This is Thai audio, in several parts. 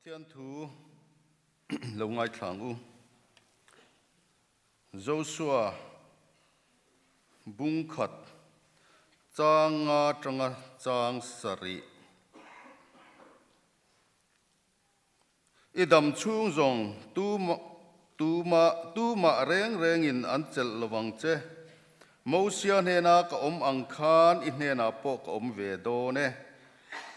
thiên thú lâu ngày thẳng u Joshua bung khát trang trăng trang sari idam chung zong tu ma reng reng in an chel lawang che Mosia hena ka ang khan in hena po ka ve do ne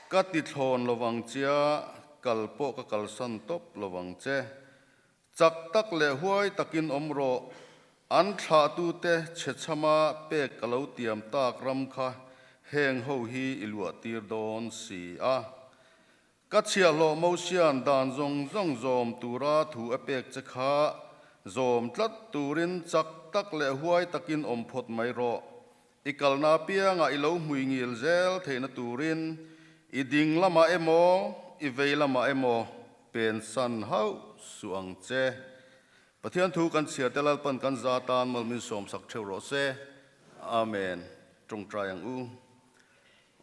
ka ti thon lawang chia kalpo ka kalsan top lawang che chak tak le huai takin ro an tha tu te chechama pe kalo tiam tak ram kha heng ho hi ilwa tir don si a ka chia lo Mosian dan zong zom tura thu apek che kha zom tlat turin chak tak le huai takin phot mai ro ikalna pia nga ilo hui ngil zel theina turin iding lama emo ivei lama emo pen san hau suang che pathian thu kan sia telal pan kan zatan mal min som sak theu ro se amen trong trayang u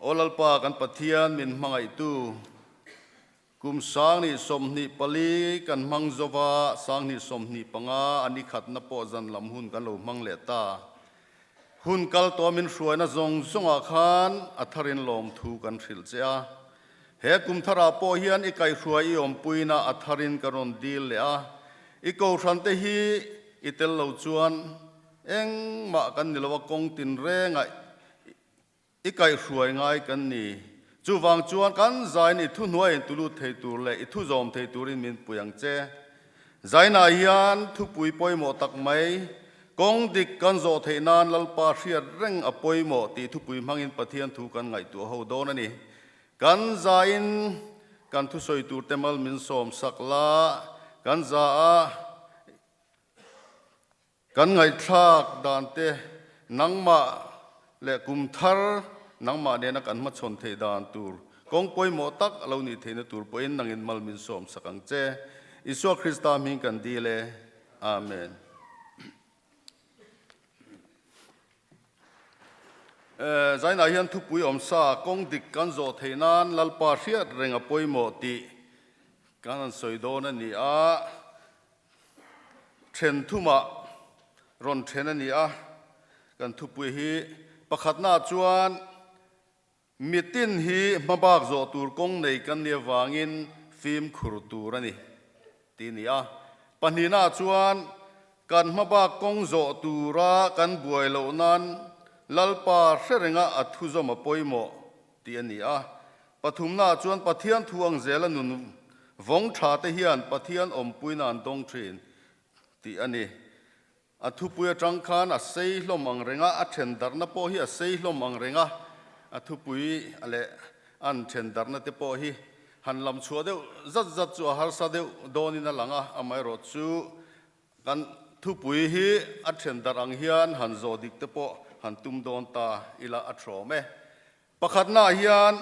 olal pa kan pathian min mangai tu kum sang ni som ni pali kan mang zova sang ni som ni panga ani khat na po zan lam hun kan lo mang le ta hun kal to min hruai na zong zonga khan atharin lom thu kan thil chea he kum thara po hian ikai hruai om puina atharin karon dil le a iko thante hi itel lo chuan eng ma kan nilawa kong tin re ngai ikai hruai ngai kan ni chu wang chuan kan zain I thu nuai tulu thei tur le I thu zom thei turin min puyang che zaina hian thu pui poi mo tak mai kong dik kan zo thei nan lalpa hriat reng apoi mo ti thu pui mangin pathian thu kan ngai tu ho don ani kan zain kan thu soi tur temal min som sakla kan za a kan ngai thak dan te nangma le kum thar nangma ne na kan ma chon thei dan tur kong poi mo tak alo ni theina tur poin nangin mal min som sakang che Isua Krista min kan dile amen zaina hian thu pui om sa kong dik kan zo theinan lalpa hriat renga poi mo ti kan an soi don ani a then thuma ron then ani a kan thu pui hi pakhat na chuan mitin hi mabak zo tur kong nei kan ne wangin film khur tur ani ti ni a panina chuan kan mabak kong zo tura kan buai lo nan lalpa hrenga athu zoma poimo ti ani a pathumna chuan pathian thuang zela nun vong tha te hian pathian puina an dong thin ti ani athu puya tang khan a sei hlom ang renga a then darna po hi a sei hlom ang renga athu pui ale an then darna te po hi han lam chua deu zat chu har sa deu donina langa amai ro chu kan thu pui hi a then darang hian han zo dik te po han tum don ta ila atro me pakhat na hian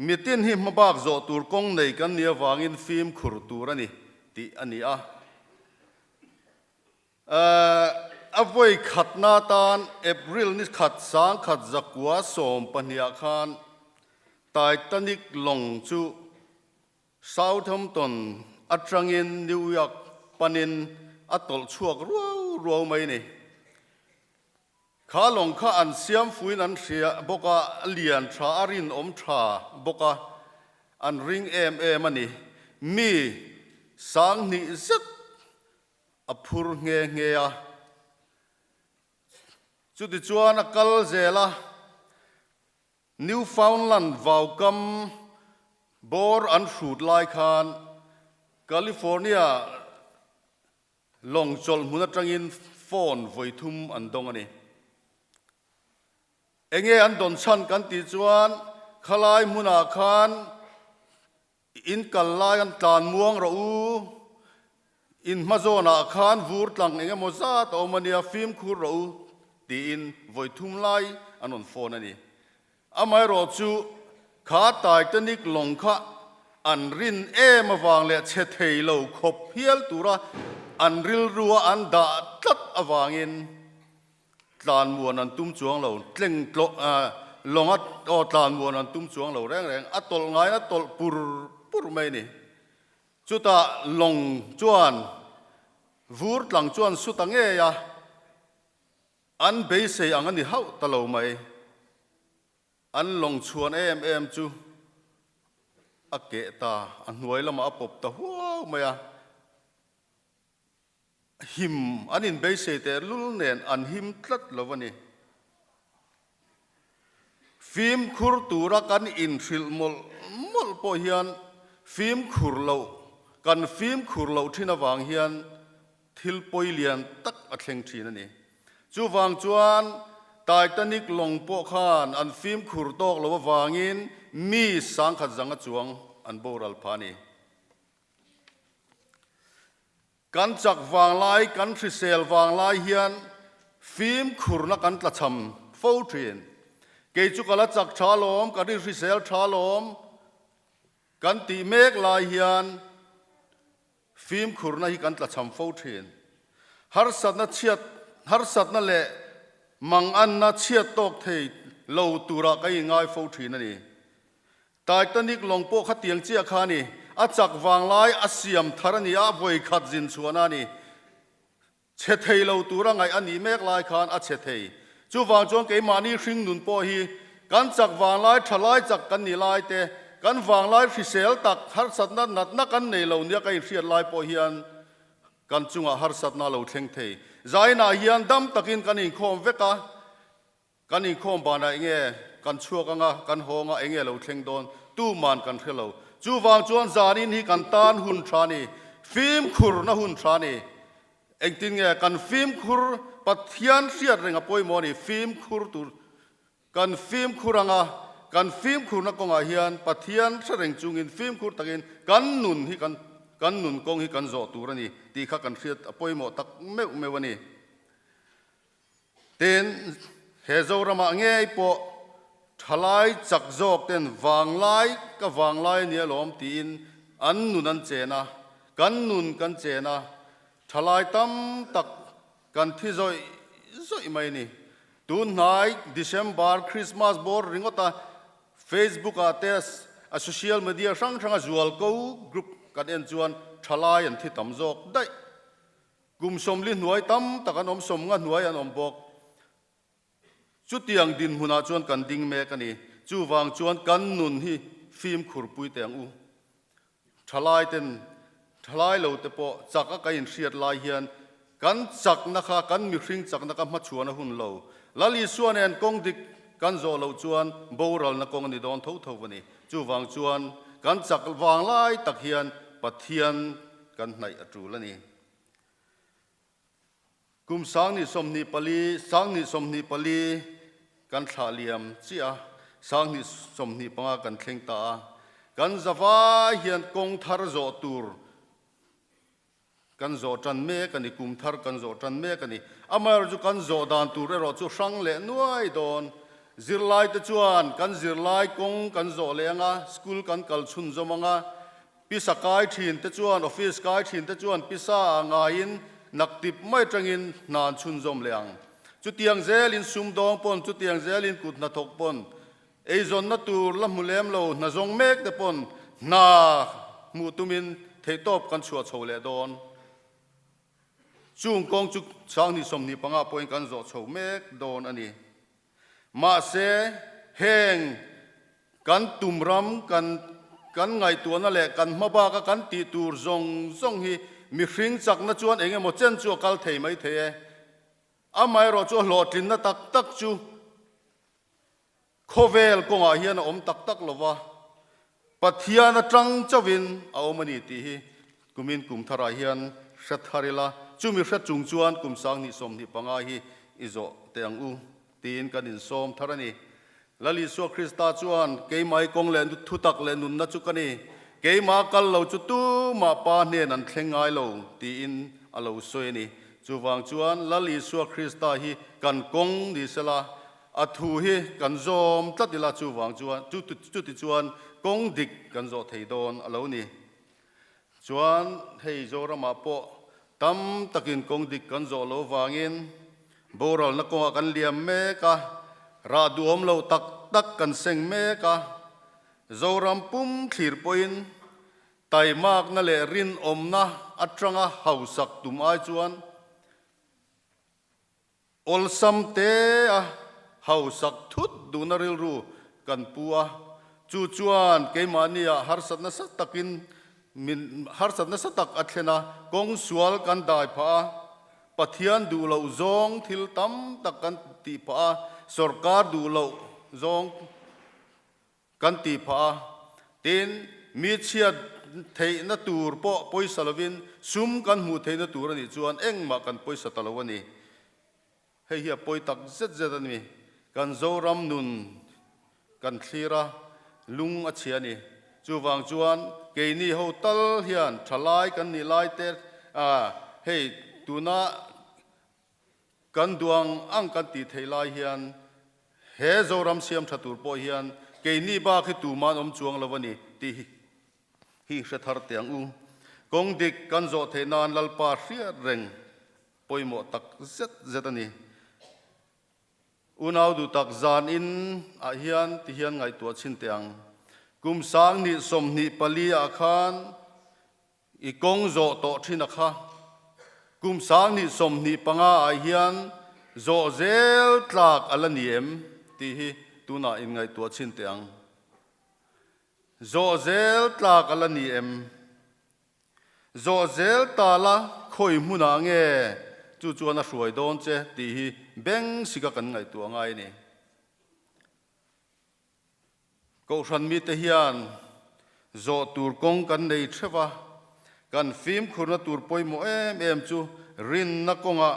mitin hi mabak zo tur kong nei kan nia wangin film khur tur ani ti ani a avoi khatna tan April ni khat sang khat zakwa som pania khan Titanic long chu Southampton atrangin New York panin atol chuak ruau mai ni kha long kha an siam fuin an ria boka lian tha arin tha boka an ring em ani mi sang ni zat apur nge a chu ti chuan a kal zela Newfoundland vaukam bor an shoot lai khan California long chol huna tangin phone voithum an dong ani enge an don chan kan ti chuan khalai muna khan in kallai an tlan muang ro u in mazona khan vur tlang enge moza to mania film khur ro ti in voithum lai anon phone ani amai ro chu kha Titanic long kha an rin awang le che thei lo khop hial tura an ril ruwa an da tlat awangin tlan muan an tum chuang lo tleng tlo longat o tlan muan an tum chuang lo reng atol ngai atol pur mai ni จุตาลงจวนวูดหลังจวนสุตังเอียอันเบสอังอันนี้เฮาตะโลไม่อันลงชวนเอ็มจูอเกตาอันหน่วยละมาปบตาหัวไม่อะหิมอันนี้เบสแต่ลุลเนนอันหิมตลัดละวันนี้ฟิล์มขุรตูรักันอินฟิลมอลปอฮิอันฟิล์มขุรเลากันฟิล์มขุรเลาที่นวางฮิอันทิลปอยเลียนตักอัดเชงทีนั่นนี่จูวางจวนไททานิกลงปอขานอันฟิล์มขุรตอกละวางอินมีสังขัดจังจวงอันโบราณพานีกันจักวางไล่กันทริเซลวางไล่ฮิอันฟิล์มขุรนักกันตะชำโฟเทรนเกจุกละจักชาลอมกันทริเซลชาลอมกันตีเมกลายฮิอันฟิล์มขุรนักกันตะชำโฟเทรนฮาร์สัตนัดเชียดฮาร์สัตนั่นแหละมังอันนัดเชียดตอกเทเลวตุระก็ยังง่ายโฟเทรนนั่นนี่ไททานิกลงโปขัดเตียงเจียขานี่อาจักวางไล่อาเซียมธารณีอาบวยขัดจินชวนานี่เชเทยเลวตุระไงอันนี้เมกลายขานอาเชเทยจูวางจงเกมานี่ชิงนุนโปฮีกันจักวางไล่ทลายจักกันนี่ลายเตกันวางไล่ฟิเซลตักฮาร์สัตนัดนัดนักกันในเลวเนี่ยก็ยังเสียลายโปฮีอันกันจุงฮาร์สัตนาเลวเทงเทยใจน่าฮีอันดำตะกินกันอิงโคมเวกะกันอิงโคมบานาเงี้ยกันชัวกันกันโฮงเงี้ยเลวเทงโดนตู้มันกันเทเลวจูวางจวนจานินฮีกันตานหุ่นทรานีฟิล์มขุรนะหุ่นทรานีเองติงเงกันฟิล์มขุรปัทยันเสียเรื่องป่วยมอนี่ฟิล์มขุรตูกันฟิล์มขุรังกันฟิล์มขุรนักกงอาเฮียนปัทยันเสรงจุงินฟิล์มขุรตะกินกันนุนฮีกันนุนกงฮีกันโจตูรนี่ตีข้ากันเสียป่วยมอตักไม่วันนี้เต็นเฮโซรามาเงยปอทลายจักจอกเต็นวางไล่ก็วางไล่เนี่ยล้อมตีนอันนุนันเจนะกันนุนกันเจนะทลายตั้มตักกันที่จอยไม่นี่ตูนไหนดิเซมบาร์คริสต์มาสบอร์ริงก็ตาเฟซบุ๊กอาเตสโซเชียลมีเดียช่างจวลกูกรุ๊ปกันเอ็นจวนทลายอันที่ตั้มจอกได้กุมสมลินหน่วยตั้มตักกันอมสมงันหน่วยอันอมบอกจุดยังดินหุนาจวนกันดิ่งเมกันนี่จูวางจวนกันนุนฮีฟิล์มขุรปุยเตียงอูทลายเต็นทลายเหลาเตปอจักกันเสียดลายเฮียนกันจักนะคะกันมีริงจักนะคะมาชวนหุ่นเหลาลลีส่วนเอ็นกงดิกกันโจเหลาจวนโบราณนักกงนี่โดนทุ่วันนี้จูวางจวนกันจักวางไล่ตักเฮียนปัทเทียนกันในอัตรูละนี่กุมสังนิสมนิปลีสังนิสมนิปลีกันทาเลียมเสียสังนิสมนิปังกันเข่งตากันจะว่าเฮียนกงทารโจตูร์กันโจจันเมกันนี่กุมทารกันโจจันเมกันนี่อามาจุกันโจดานตูร์เราจูสังเล่นวยโดนจิรไลตะจวนกันจิรไลกงกันโจเลงะสกูลกันกัลชุนจมังะพิสกายทินตะจวนออฟฟิศกายทินตะจวนพิสางายินนักติบไม่จังอินนานชุนจมเลียงจุดเตียงเซลินซุมดองปนจุดเตียงเซลินกุดนาทกปนไอจอนนาตูร์ละมุเลมโลนาจงเมกเตปนนามูตุมินเทตบกันชัวโชเลดอนจุงกงจุกสางนิสมนิปังอาปอยกันโจโชเมกดอนอันนี้มาเซเฮงกันตุมรำกันไงตัวนั่นแหละกันมาบ้ากันตีตูร์จงฮีมีฟิงจักนัจวนเองหมดเจนจัวกัลเทไม่เทอาไม่รอจัวหลอดินนัตักจูโคเวลกงอาเฮียนอมตักลวะปัทยานจังจวินเอามันนี่ตีกุมินกุมทารายเฮียนชัดฮาริลาจูมีชัดจุงจวนกุมสังนิสมนิปังอาฮีอิโซเตียงอูตีนกันอินสมทารานีลลิสวคริสตาจวนเกยไม่กงเลนทุตักเลนุนนัจุกันนี่เกยมากัลเราจุตูมาปาเนนันเทงไงเราตีอินอาเราสวยนี่จูวางจวนลลิสวคริสตาฮีกันกงดิสลาอัทูฮีกันโจมตัดดิลาจูวางจวนจุติจวนกงดิกกันโจเทดอนอาเรานี่จวนเฮยโจรามาโปตั้มตะกินกงดิกกันโจเราวางินโบราณนักกงกันเลียมเมกะราดูอมเราตักกันเซงเมกะโจรำปุ่มขีดปอยน์ ไตมากนั่นแหละรินอมนะอัตรังเฮาสักตุมไอจวนอลซัมเตะเฮาสักทุดดูนริลรูกันปัวจูจวนเกมานียฮาร์สัตนัสตักินมินฮาร์สัตนัสตักอัตเลนะกงสวลกันได้พาปะเทียนดูเหล่าจงทิลตัมตักกันตีพาสรการดูเหล่าจงกันตีพาตินมีเชียดเทนตูร์ปอปอยสลวินซุมกันหูเทนตูร์นี่จวนเอ็งมากันปอยสตลวันนี้ให้เฮียปอยตักเจ็ดเจ็ดนี่กันโจรำนุนกันทีระลุงอัจฉรินี่จูวางจวนเกนี่เขาตัลเฮียนทลายกันนี่ลายเตอให้ตูน่ากันดวงอังกันตีเทลายเฮียนเฮโจรำเสียมทัตูร์ปอเฮียนเกนี่บ้าคือตูมานอมจวงละวันนี้ตีฮีเสถาร์เตียงกงดิกกันโจเทนานลลปาเสียเร่งปอยโมตักเจ็ดเจ็ดนี่อุณาวดูตักจานอินอาเฮียนที่เฮียนไงตัวชินเตียงกุมสางนิสมนิปลีอาคารอีกงโจโตทินักฮะกุมสางนิสมนิปังอาเฮียนโจเซลตากอัลเนียมที่ตูน่าอินไงตัวชินเตียงโจเซลตากอัลเนียมโจเซลตาละคอยมุนางเงจู่จวนน่ะสวยโดนเจตีเบงสิกกันไงตัวไงนี่ก็ฉันมีแต่เฮียนโจตูร์กงกันในเชวะกันฟิล์มคุณตูร์ปอยโมเอ็มจูรินนักงะ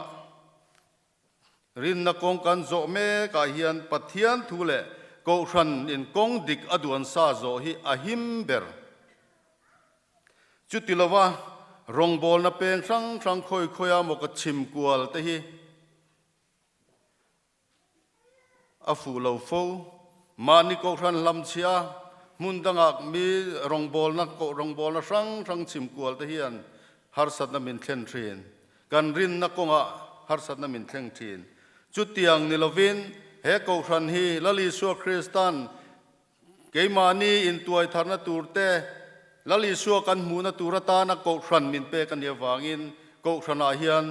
รินนักงกันโจเมกาเฮียนปัทยันทุเลก็ฉันอินกงดิกอดวนซาโจฮิอาหิมเบอร์จุดที่ละว่ารองบอลนับเป็นครั้งค่อยมกชิมกวลแต่ฮีอาฟูเหลาฟูมานิโกรันลำเชียมุนดังอักมีรองบอลนักโกรองบอลนักครั้งชิมกวลแต่ฮีอันฮาร์สัตนามินเทนทรีนกันรินนักกงะฮาร์สัตนามินเทนทรีนจุดที่ยังนิลวินเฮโกรันฮีลลิสัวคริสตันเกมานีอินตัวธารนตูร์เตลลิสัวกันมูนตูรตานักโกรันมินเปกันเยวางินโกรันอาเฮียน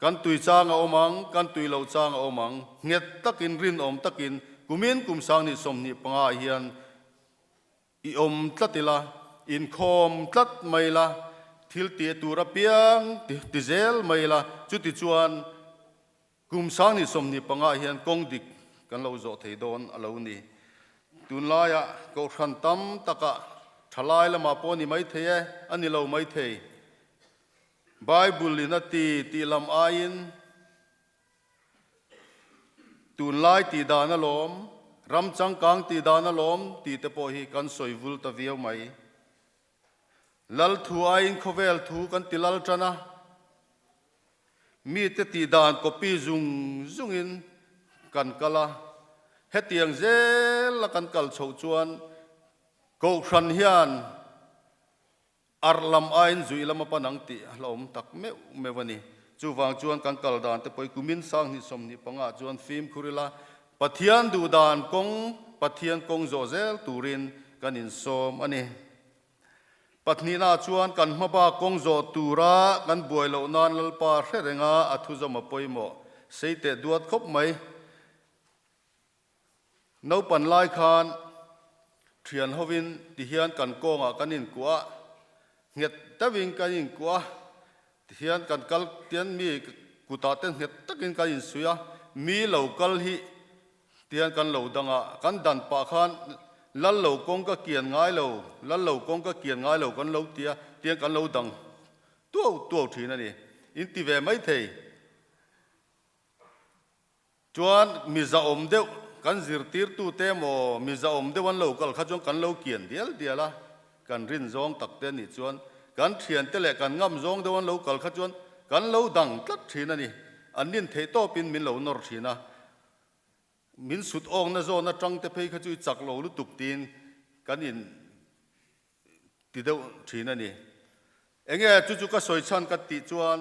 กันตุยจางเอามังกันตุยเหลาจางเอามังเงียตักินรินอมตักินกุมินกุมสางนิสมนิปังอาเฮียนอีอมตัดติละอินคอมตัดไม่ละทิลเตียตูระเปียงติเซลไม่ละจุดติจวนกุมสางนิสมนิปังอาเฮียนกงดิกกันเราโจเทโดนอลาวนีตุนลายะโกรันตัมตะกะทลายละมาปอนี่ไม่เทอันนี้เราไม่เทไบเบิลลินตีลำอายินตุนลายตีดานลมรำจังกังตีดานลมตีเตปอฮีกันสวยวุลตะเวียวไหมลัลทูอายินโคเวลทูกันติลัลจันะมีเตตีดานก็ปีจุงอินกันกะละเฮตียงเซลละกันกัลโชจวนโกชันเฮียนอาร์ลัมไอน์จุยลำปนังตีลมตักเมวันนี้จูวางจวนกันกัลดานแต่ไปกุมินสร้างนิสมนิปังอาจวนฟิล์มคุริลาปะเทียนดูดานกงปะเทียนกงโจเซลตูรินกันอินโซมอันนี้ปัทนีนาจวนกันมาบากงโจตูระกันบวยเหล่านานลปาเสรงาอัทุจมาปอยโมเสยเตดวดคบไหมนปันลายคานเทียนฮวินที่เฮียนกันโกงกันอินกัวเงียดตะวิงกันอินกัวที่เฮียนกันกัลเตียนมีกุตาเตนเงียดตะกินกันอินสุยามีเหล่ากัลฮีเตียนกันเหล่าดังอ่ะกันดันปากคานลัลเหล่ากงก็เกียนง่ายเหล่าลัลเหล่ากงก็เกียนง่ายเหล่ากันเหล่าเตียนกันเหล่าดังตัวทีนั่นนี่อินติเวไม่เทจวนมีจะอมเดียวกันจิรตีร์ตูเตมอมิจาอมเดวันโลกัลขจงกันโลเกียนเดียละกันรินจงตักเตนิจวนกันเทียนเตเลกันงำจงเดวันโลกัลขจวนกันโลดังตัดทีนั่นนี่อันนี้เทโตปินมินโลนอร์ทีนะมินสุดองนะโจนะจังเตเพยขจุยจักโลลุตุกตีนกันอินติเดวทีนั่นนี่เองจุก็สวยชันกันติจวน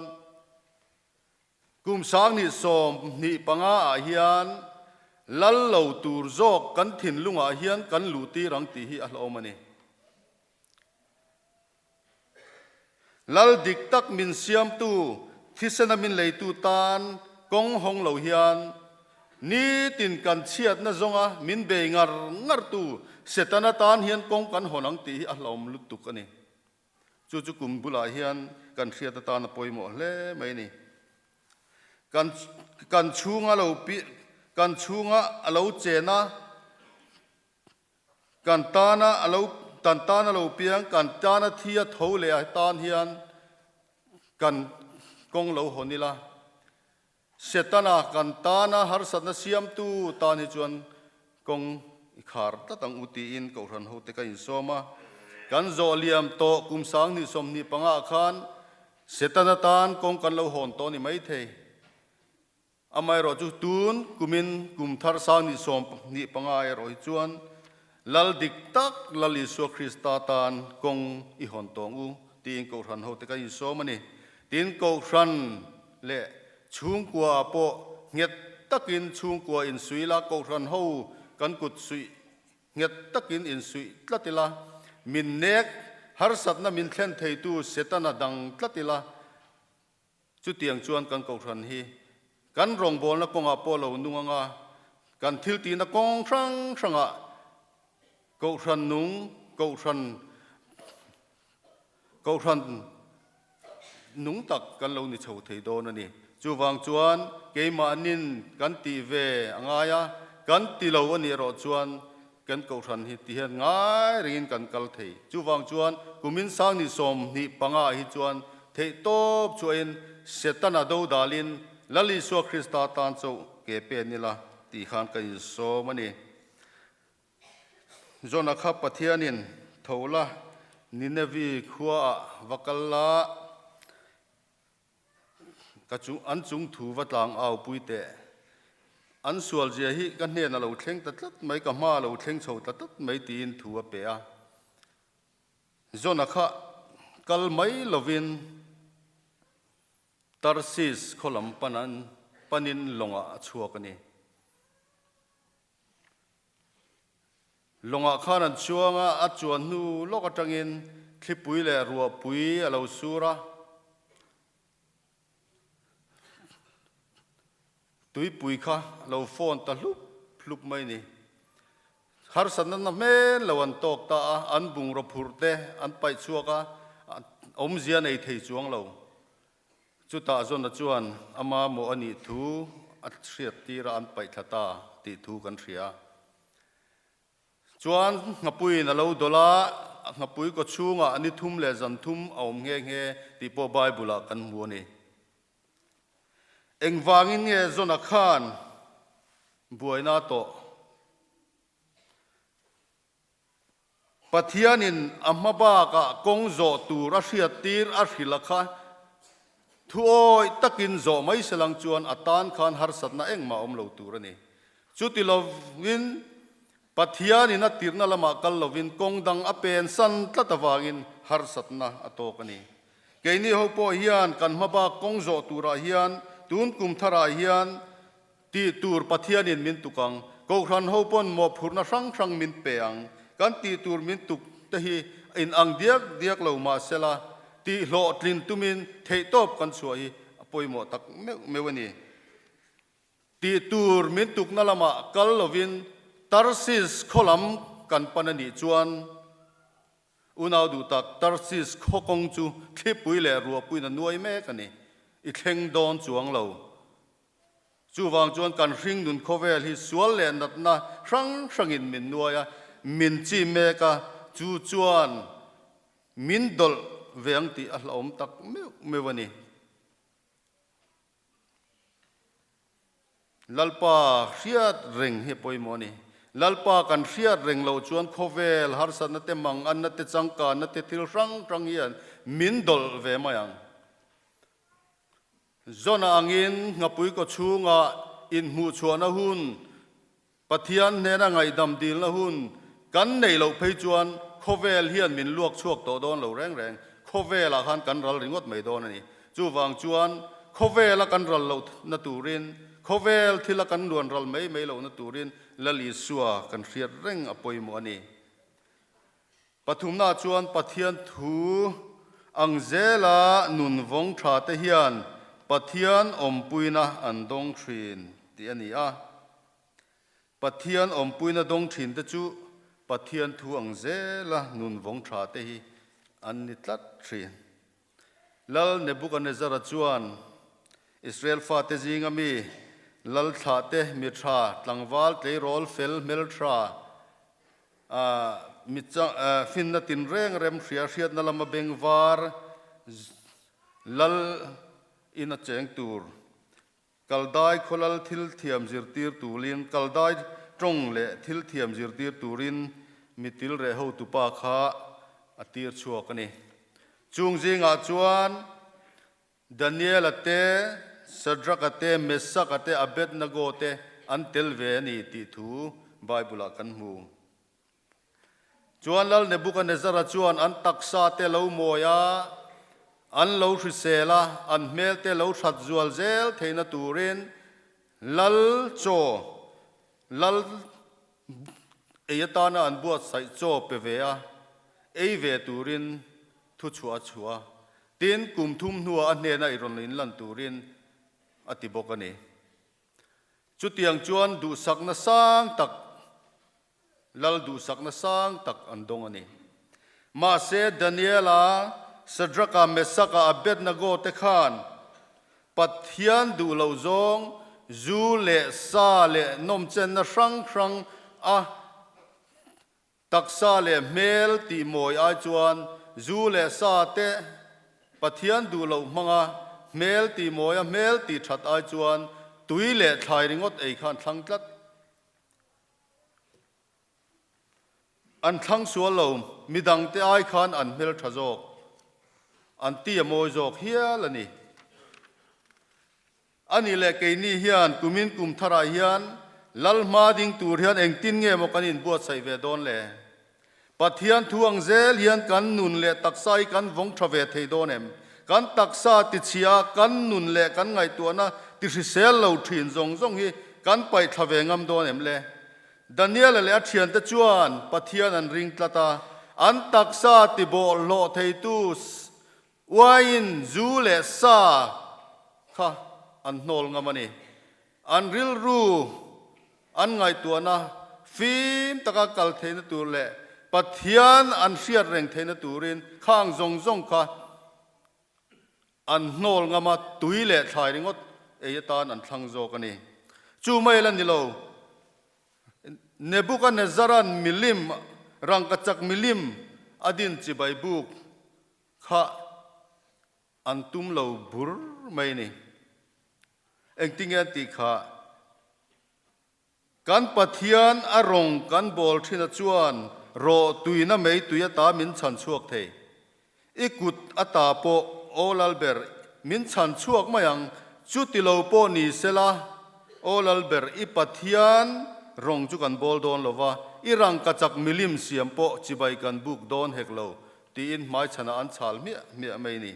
กุมสางนิสมนิปังอาเฮียนลัลเหล่าตูร์โจกันถิ่นลุงอาเฮียนกันลูตีรังตีฮีอัลอมานี lal dik tak min siam tu thisana min lei tu tan kong hong lo hian ni tin kan chiat na zonga min be ngar tu setana tan hian kong kan honang ti a hlom lutuk ani chu chu kum bula hian kan thriat ta na poimo hle mai ni kan chunga lo pi kan chunga alo chena kan tana alo tan tana lo piang kan tana thia thole a tan hian kan kong lo honila setana kan tana har satna siam tu tan hi chuan kong khar ta tang uti in ko ran ho te ka in soma kan zo liam to kum sang ni som ni panga khan setana tan kong kan lo hon to ni mai thei amai ro chu tun kumin kum thar sang ni som ni panga e ro chuan lal dik tak lal Isu Krista tan kong i hon tong u tin ko ran ho te ka in som ani tin ko ran le chung kwa po nget takin chung kwa in suila ko ran ho kan kut sui nget takin in sui tlatila min nek har satna min thlen thei tu setana dang tlatila chu tiang chuan kan ko ran hi kan rong bol na konga po lo nunganga kan thil ti na kong ranga ko ran nung ko ran nung tak kan lo ni chho thei do na ni chu wang chuan ke ma nin kan ti ve angaya kan ti lo ani ro chuan kan ko ran hi ti hian ngai rin kan kal thei chu wang chuan kumin sang ni som ni panga hi chuan thei top chuin setana do dalin lali Isu Krista tan chu ke pe ni la ti khan kan so mani zona kha pathianin thola Ninevi khuwa wakalla kachu an chung thu watlang au puite an sual je hi kan hne na lo thleng tatlat mai ka ma lo thleng chho tatlat mai tin thu a pe a zona kha kal mai lovin Tarsis kholam panin longa chuak ani longa khan an chuanga a chuan nu lok atangin thlipui le ruwa pui alo sura tui pui kha lo phone ta hlup mai ni har san na men lo an tok ta an bung ro phurte an pai chuaka om zia nei thei chuang lo chu ta zon na chuan ama mo ani thu at hriat tira an pai thata ti thu kan thria chuan ngapui na lo dola ngapui ko chunga ani thum le zan thum aum nge ti po bible kan mu ni engwangin nge zona khan buaina to pathianin amaba ka kongzo tu rasiat tir a hrilakha thuoi takin zo mai selang chuan atan khan har satna engma om lo turani chuti lovin pathianin a tirna lama kal lovin kongdang a pen san tlatawangin har satna atokani keini ho po hian kan maba kongzo tura hian tun kum thara hian ti tur pathianin min tukang ko ran ho pon mo phurna sang min peang kan ti tur min tuk te hi in ang diak lo ma sela ti hlo tlin tumin thei top kan suai apoimo tak mewani ti tur min tuk na lama kal lovin Tarsis kholam kan panani chuan unaw du tak Tarsis khokong chu thipui le ruwa pui na nuai me kani i thleng don chuang lo chu wang chuan kan hring nun khovel hi sual le nat na hrangin min nuaya min chi me ka chu chuan min dol veng ti a hlom tak mewani lalpa hriat reng he poimoni lalpa kan hriat reng lo chuan khovel har san na te mang an na te changka na te thil rang hian min dol ve mayang zona angin ngapui ko chunga in mu chuana hun pathian nena ngai dam dil na hun kan nei lo phei chuan khovel hian min luak chuak to don lo reng khovel a khan kan ral ringot mai don ani chu wang chuan khovel a kan ral lo na turin khovel thila kan luan ral mai lo na turin lali suwa kan hriat reng apoimo ani pathumna chuan pathian thu อังเจลานุนวงชาเตฮิอันปะเทียนอมปุยนะอันดงทรินที่อันนี้ปะเทียนอมปุยนะดงทรินตะจูปะเทียนทูอังเจลานุนวงชาเตฮิอันนี้ตัดทรินลัลเนบุกันเนซาร์จวนอิสราเอลฟาเตจิงามีลัลชาเตมิทราตังวาลเตโรลเฟลเมลทรามิจังฟินนัตินเร่งเร็มเสียเสียดนัลมาเบงวาร์ลัลอินเจงตูร์กัลได้คนลัลทิลเทียมจิรตีร์ตูรินกัลได้ตรงเละทิลเทียมจิรตีร์ตูรินมิติลเรหูตุปาขาอตีร์ชัวกันนี่จุงจิงอาจวนดานิเอลเตสดรักเตเมสซักเตอเบดนโกเตอันเทลเวนีติทูไบเบิลกันมูจวนลัลเนบุกันเนซาร์จวนอันตักซาเตเลวโมยาอันเลวชิเซลาอันเมลเตเลวชัดจวลเซลเทนตูรินลัลโจลัลเอเยตานาอันบวชใส่โจเปเวียเอเวตูรินทุชัวชัวตีนกุมทุ่มหัวอันเนน่าอิรอนลินลันตูรินอติบกันนี่จุดยังจวนดูสักนาสังตักลัลดูสักนาสังตักอันดงอันนี้มาเซดานิเอลาสดรักาเมสักาอเบดนโกเตขานปัทยันดูเหล่าจงจูเลซาเลนมเจนนะครั้งตักซาเลเมลตีมวยอาจวนจูเลซาเตปัทยันดูเหล่ามังเมลตีมวยเมลตีชัดอาจวนตุยเลทายริงอดไอขันทั้งจัดอันทั้งส่วนเรามีดังเตไอขันอันเมลทะโจกอันตีมวยโจกเฮียละนี่อันนี้แหละเกนี่เฮียนกุมินกุมทรายเฮียนลัลมาดิงตูเฮียนเองตินเงมกันอินบวชใส่เวดอนเลยปัทยันทวงเซลเฮียนกันนุนเลตักไซกันวงทเวทเฮดอนเอ็มกันตักซาติเชียกันนุนเลกันไงตัวนะติสิเซลเราถิ่นจงฮีกันไปทเวงามดอนเอ็มเลยดานิเอลเลอเทียนตะจวนปัทยันอันริงตาตาอันตักซาติโบโลเทตุสวายินจูเลซาค่ะอันโนลงามันนี่อันริลรูอันไงตัวนะฟิล์มตะกัลเทนตัวเล่ปัทยันอันเสียเร่งเทนตัวรินข้างจงค่ะอันโนลงามาตุยเล่ทายริงอดเอเยตานอันทั้งโจกันนี่จูไม่ลันนี่เราเนบุกันเนซารันมิลิมรังกัจจกมิลิมอดินจิบายบุกค่ะอันตุมเราบุรไม่นี่เองติงเงินติขาการปะเทียนอารมณ์การบอลที่นัดชวนรอตุยน่ะไม่ตุยตามินชันชวกเทอีกุดอัตาโปโอลลเบอร์มินชันชวกมายังจุดที่เราโปนี่เสละโอลลเบอร์อีปะเทียนรองจุกันบอลโดนลว่าอีรังกัจจกมิลิมเสียมโปจิบายกันบุกโดนเฮกโลตีอินไม้ชนะอันชาลเมียไม่นี่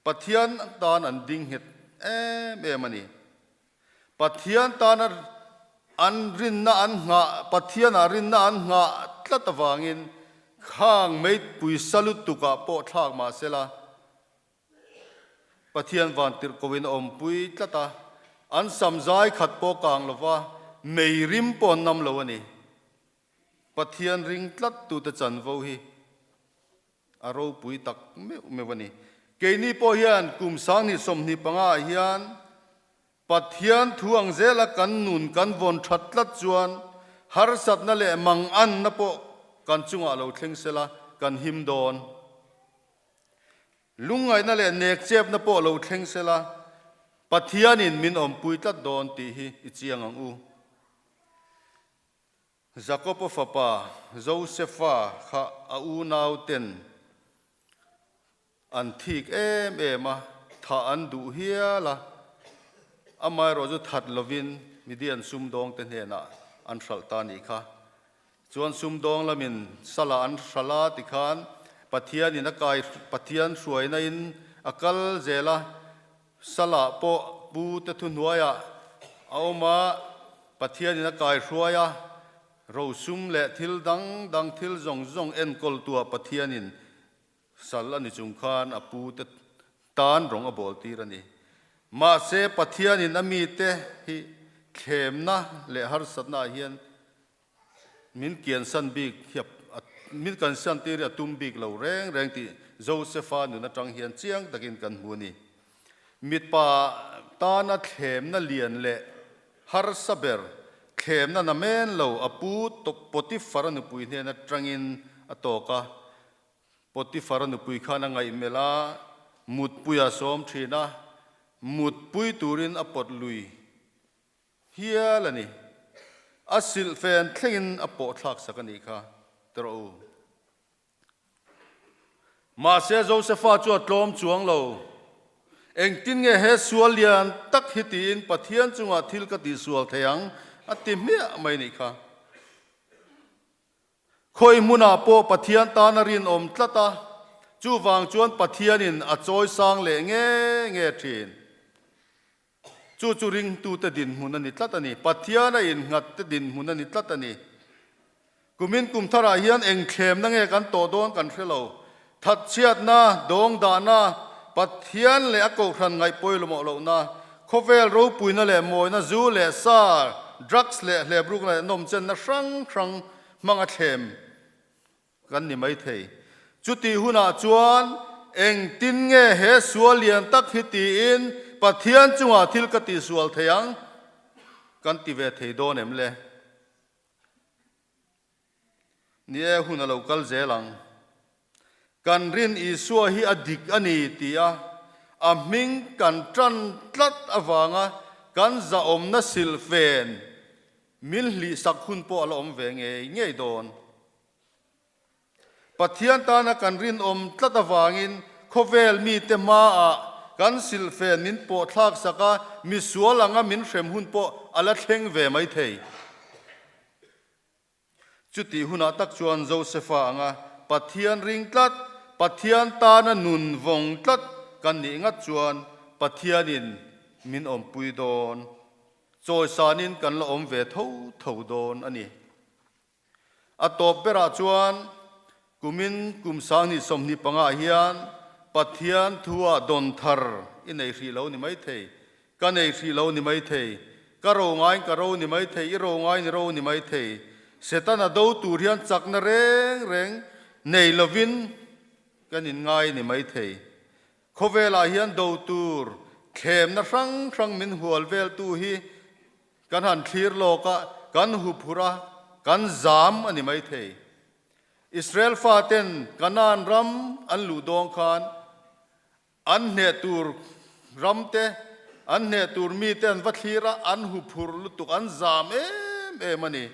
ปะเทียนตานอันดิ่งเห็ดเมมันนี่ปัทยันตานอันรินนาอันงะปัทยันรินนาอันงะตัดวางินข้างไม่ปุยสลุตุกะโปทากมาเสละปัทยันวันติรกวินอมปุยตัดอันสัมใจขัดโปกางลว่าไม่ริมปอนนำลวนี่ปัทยันริงตัดตุตจันวฮีอารมปุยตักไม่วันนี้เกนี่ปอยันกุมสังนิสมนิปังอายันปัทยันทวงเจลกันนุนกันวนชัดลัดจวนฮาร์สัตนั่นแหละมังอันนับกันจุงอาเราเทงเสละกันหิมโดนลุงไงนั่นแหละเนกเจ็บนับเราเทงเสละปัทยันินมินอมปุยตัดโดนตีฮีอิจียงอูจักรพฟปาโจเซฟาข้าอูนาวเต็นอันทิกมาถ้าอันดูเฮียละอามายรอจุทัดลวินมีเดียนซุมดองเต็นเฮน่ะอันสัลตานีค่ะจวนซุมดองละมินสลาอันสลาติขานปัทยันอินักายปัทยันสวยในอินอักลเจล่าสลาโปปูเตทุนหัวยะเอามาปัทยันอินักายสวยะเราซุมเละทิลดังทิลจงเอ็นกอลตัวปัทยันิน สัลลันิจุงคานอปูเตตานรองอบอลตีรันนี่มาเสปะเทียนินอมีเตฮิเข้มนะเลหาร์สัตนาเฮียนมินเกียนสันบิกเฮียมินกันสันตีเรียตุมบิกเหล่าแรงที่โจเซฟานุนจังเฮียนเจียงตะกินกันหูนี่มิดป่าตานะเข้มนะเลียนเลฮาร์ซับเบอร์เข้มนะนาเมนเหล่าอปูตปติฟารันุปุยเนี่ยนะจังอินอโตกะปติฟารันุปุยข้านังไงเมลามุดปุยอาสมทีนะมุดปุยตูรินอปดลุยเฮียละนี่อาศิลเฟนเทงอปอทักสักนี่ค่ะตรอมาเซโจเซฟาจวดลมจวงเราเองตินเงเฮสวลเลียนตักฮิตินปะเทียนจงอาทิลกติสวลเทียงอติเมียไม่นี่ค่ะคอยมุนาโปปะเทียนตานรินอมตละตาจูวางจวนปะเทียนินอจอยสางเลเงทีนจูริงตูตะดินมุนันิตละตานีปะเทียนอินงัดตะดินมุนันิตละตานีกุมินกุมทาราเฮียนเองเข้มนั่งเอกันโตโดนกันเทโลทัดเชียดนาดงดานาปัทเทียนเลอโกครันไงปอยลมอลนาโคเวลรูปุยนั่นแหละมวยนะจูเลซาดรักส์เลบรุกเลยนมเจนนะครั้งมังอัดเข้มกันนี่ไม่เทจุดที่หุนาจวนเองตินเงเฮสวลเลียนตักฮิตีอินปัทเทียนจงอาทิลกติสวลเทียงกันติเวทโดนเอ็มเลนี่หุนาเรากัลเจลังกันรินอิสวาฮิอดิกอันนี้ตียอามิงกันจันทัดอวังกันจะอมนัสิลเฟนมิลลิสักคุณปอลอมเวงเงยโดนปัทเทียนตานะกันรินอมทัดอวังอินโคเวลมีเตมากันสิลเฟนมินปอทักสักมิสวลังมินเฟมหุนปออลาเทงเวไม่เทจุดที่หุนาตักชวนโจเซฟางปัทเทียนริงตัดปัทเทียนตานะนุนวงตัดกันนี่งัดชวนปัทเทียนินมินอมปุยโดนโจยสานินกันละอมเวทโดนอันนี้อตบเปราชวนกุมินกุมสางนิสมนิปังอาเฮียนปัทเทียนทัวดอนทาร์อินไอรีเหล่านี่ไม่เทกันไอรีเหล่านี่ไม่เทกะโรงายกะโรนี่ไม่เทอีโรงายนี่โรนี่ไม่เทเสตันอดูตูเรียนจักนเรงในลวินกันอินง่ายนี่ไม่เทโคเวลาเฮียนดูตูร์เข้มนะครั้งมินหัวเวลตูฮีกันหันคลีร์โลกะกันหุบหุระกันจามอันนี้ไม่เทอิสราเอลฟาเตนกันนานรัมอันลูดองคานอันเนตูร์รัมเตอันเนตูร์มีเตนวัคลีระอันหุบหุรลุตุกอันจามมันนี่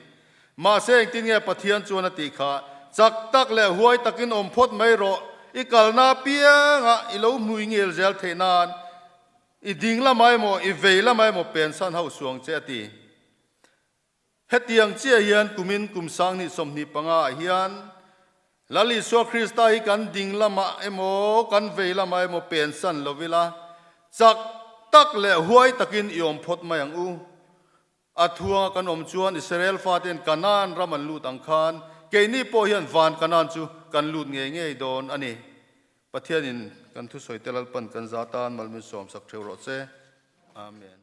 มาเสงตินเงปะเทียนจวนติขาจักตักและหวยตักินอมพดไม่รออีกาลนาเปียงอีโลมุยเงลเจลเทนานอีดิ่งละไม่โมอีเวละไม่โมเป็นสันเฮาสวงเจตีเฮตียงเจียเฮียนกุมินกุมสังนิสมนิปังอาเฮียนลลิสวคริสต์ไอกันดิ่งละมาโมกันเวละไม่โมเป็นสันโลวิลาจักตักและหวยตักินยอมพดมาอย่างอูอัทวงกันอมจวนอิสราเอลฟาเตนกันนานรามันลูดอังคารเกนี่โปเฮียนวานกันนานจูกันลูดเงยโดนอันนี้ประเทศนินกันทุสอยเตลัลปันกันซาตานมัลมิสอมสักเทวโรเซอาเมน